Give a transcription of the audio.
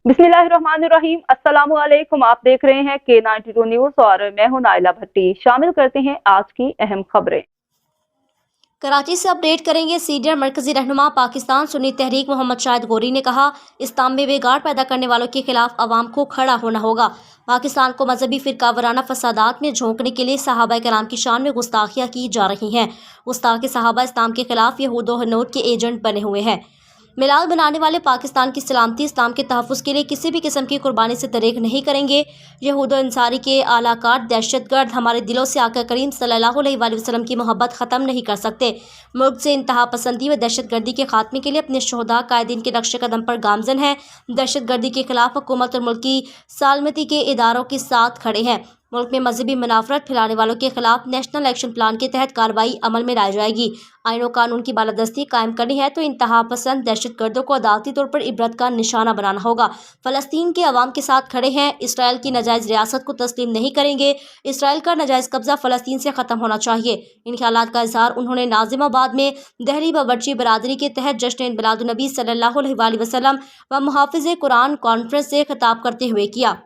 बिस्मिल्लाहिर्रहमानिर्रहीम। अस्सलामु अलैकुम। आप देख रहे हैं K92 न्यूज़ और मैं हूं नाइला भट्टी। शामिल करते हैं आज की अहम खबरें। कराची से अपडेट करेंगे। सीनियर मरकजी रहनुमा पाकिस्तान सुन्नी तहरीक मोहम्मद शाहिद गोरी ने कहा, इस्लाम में बिगाड़ पैदा करने वालों के खिलाफ अवाम को खड़ा होना होगा। पाकिस्तान को मजहबी फिरकावराना फसादात में झोंकने के लिए सहाबा कराम की शान में गुस्ताखियाँ की जा रही हैं। गुस्ताख सहाबा इस्लाम के खिलाफ यहूद व हनूद के एजेंट बने हुए हैं। मिलाद बनाने वाले पाकिस्तान की सलामती इस्लाम के तहफ़्फ़ुज़ के लिए किसी भी किस्म की कुर्बानी से दरेक नहीं करेंगे। यहूद अंसारी के आलाकार दहशतगर्द हमारे दिलों से आका करीम सल्लल्लाहु अलैहि वसल्लम की मोहब्बत ख़त्म नहीं कर सकते। मुल्क से इंतहा पसंदी व दहशतगर्दी के खात्मे के लिए अपने शोहदा कायदीन के नक्श कदम पर गामजन हैं। दहशतगर्दी के खिलाफ हुकूमत और मुल्क की सालमती के इदारों के साथ खड़े हैं। मुल्क में मजहबी मुनाफरत फैलाने वालों के खिलाफ नेशनल एक्शन प्लान के तहत कार्रवाई अमल में लाई जाएगी। आईन और कानून की बालादस्ती कायम करनी है तो इंतहा पसंद दहशतगर्दों को अदालती तौर पर इबरत का निशाना बनाना होगा। फ़लस्तीन के अवाम के साथ खड़े हैं। इसराइल की नाजायज़ रियासत को तस्लीम नहीं करेंगे। इसराइल का नाजायज़ कब्जा फ़लस्तीन से ख़त्म होना चाहिए। इन ख्यालात का इजहार उन्होंने नाजिमाबाद में दहली बावर्ची बरादरी के तहत जश्न मिलादुन्नबी सल्लल्लाहु अलैहि वसल्लम व मुहाफ़िज़ कुरान कॉन्फ्रेंस से खिताब करते हुए किया।